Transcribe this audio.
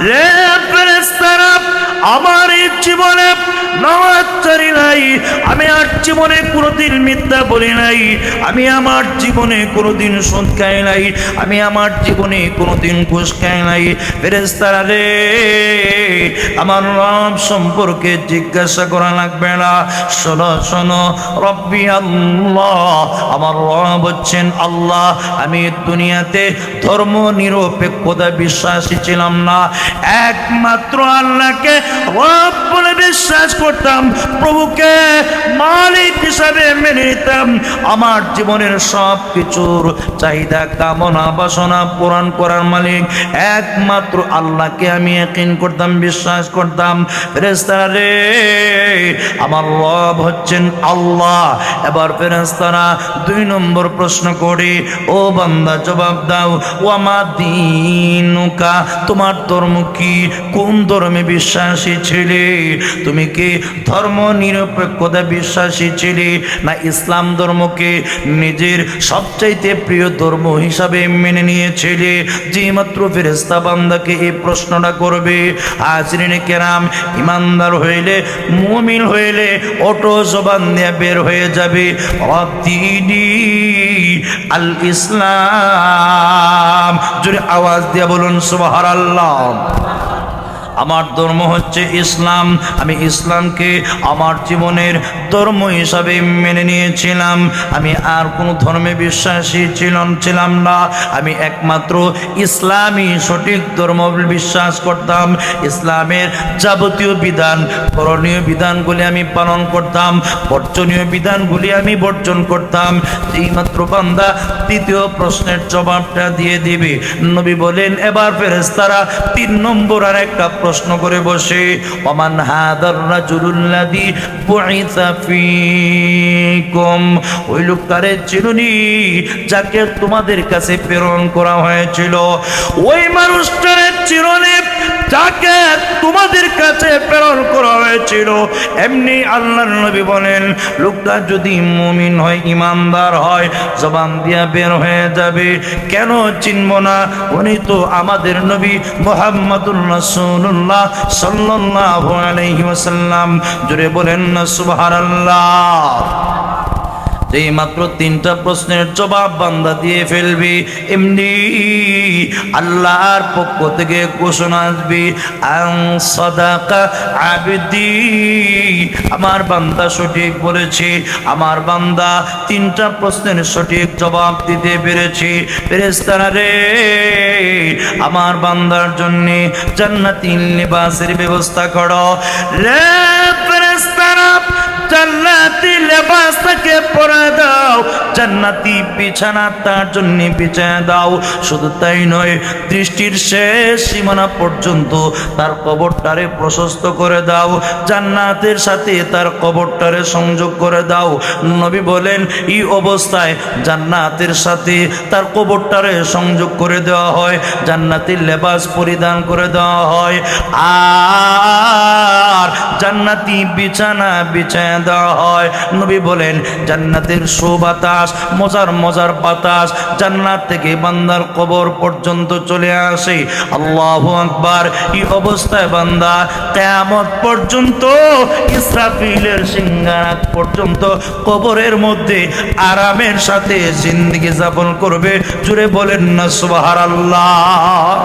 রে ফেরেশতারা, আমার এই জীবনে নামাজ ছাড়ি নাই, আমি আর জীবনে কোনোদিন মিথ্যা বলি নাই, আমি আমার জীবনে কোনোদিন সুদ খাই নাই, আমি আমার জীবনে কোনোদিন ঘুষ খাই নাই। ফেরেশতারা রে, আমার রব সম্পর্কে জিজ্ঞাসা করা লাগবে না। শোনো শোনো, রব্বি আল্লাহ, আমার রব হচ্ছেন আল্লাহ। আমি দুনিয়াতে ধর্ম নিরপেক্ষতা বিশ্বাসী ছিলাম না, একমাত্র আল্লাহকে রব বলে বিশ্বাস করতাম, প্রভুকে মালিক হিসাবে মেনে নিতাম। আমার জীবনের সব কিছুর চাহিদা কামনা বাসনা পূরণ করার মালিক একমাত্র আল্লাহকে আমি ইয়াকিন করতাম, বিশ্বাস করতাম। ফেরেশতারা রে, আমার রব হচ্ছেন আল্লাহ। এবার ফেরেশতারা 2 নম্বর প্রশ্ন করে, ও বান্দা জবাব দাও, ওয়ামা দীনুকা, তোমার ধর্ম কি? কোন ধর্মে বিশ্বাসী ছিলে? তুমি কি ধর্ম নিরপেক্ষতা বিশ্বাসী ছিলে, না ইসলাম ধর্মকে নিজের সবচাইতে প্রিয় ধর্ম হিসাবে মেনে নিয়েছিলে? যে মাত্র ফেরেশতা বান্দাকে এই প্রশ্নটা করবে, হাজরিন কেরাম, ইমানদার হইলে, মুমিন হইলে অটো জবান দিয়ে বের হয়ে যাবে, দ্বীনি আল ইসলাম। জোরে আওয়াজ দিয়ে বলুন সুবহানাল্লাহ। আমার ধর্ম হচ্ছে ইসলাম, আমি ইসলামকে আমার জীবনের ধর্ম হিসাবে মেনে নিয়েছিলাম। আমি আর কোনো ধর্মে বিশ্বাসী ছিলাম না, আমি একমাত্র ইসলামই সঠিক ধর্ম বিশ্বাস করতাম। ইসলামের যাবতীয় বিধান, করণীয় বিধানগুলি আমি পালন করতাম, বর্জনীয় বিধানগুলি আমি বর্জন করতাম। এইমাত্র বান্দা তৃতীয় প্রশ্নের জবাবটা দিয়ে দিবে, নবী বলেন, এবার ফেরেশতারা 3 নম্বর আর একটা প্রশ্ন করে বসে, ওমান হাদার রাজুলুল্লাযী বুইসা ফীকুম, ওই লোকটারে চিনুনি যাকে তোমাদের কাছে প্রেরণ করা হয়েছিল? ওই মানুষটারে চিনুনি যাকে তোমাদের কাছে প্রেরণ করা হয়েছিল? এমনি আল্লাহর নবী বলেন, লোকটা যদি মুমিন হয়, ইমানদার হয়, জবান দিয়া বের হয়ে যাবে, কেন চিনব না? উনি তো আমাদের নবী মুহাম্মদুর রাসূলুল্লাহ সাল্লাল্লাহু আলাইহি ওয়াসাল্লাম। জোরে বলেন না সুবহানাল্লাহ। এই মাত্র 3টা প্রশ্নের জবাব বান্দা দিয়ে ফেলবি, এমনি আল্লাহর পক্ষ থেকে ঘোষণা আসবে, আন সাদাকা আবদি, আমার বান্দা সঠিক বলেছে, আমার বান্দা 3টা প্রশ্নের সঠিক জবাব দিতে পেরেছে। ফেরেশতারা রে, আমার বান্দার জন্য জান্নাতি লিবাসের ব্যবস্থা করো। রে ফেরেশতারা, জান্নাতি লিবাস তাকে পরে দাও, জান্নাতি বিছানা তার জন্য বিছায় দাও। শুধু তাই নয়, দৃষ্টির শেষ সীমানা পর্যন্ত তার কবরটারে প্রশস্ত করে দাও, জান্নাতের সাথে তার কবরটারে সংযোগ করে দাও। নবী বলেন, এই অবস্থায় জান্নাতের সাথে তার কবরটারে সংযোগ করে দেওয়া হয়, জান্নাতের লেবাস পরিধান করে দেওয়া হয়, আর জান্নাতি বিছানা বিছায় দেওয়া হয়। নবী বলেন, জান্নাতের সুবাতাস, মজার মজার বাতাস জান্নাত থেকে বান্দার কবর পর্যন্ত চলে আসে। আল্লাহু আকবার। এই অবস্থায় বান্দা কিয়ামত পর্যন্ত, ইসরাফিলের সিংহাসন পর্যন্ত কবরের মধ্যে আরামের সাথে জিন্দেগি যাপন করবে। জুড়ে বলেন না সুবহানাল্লাহ।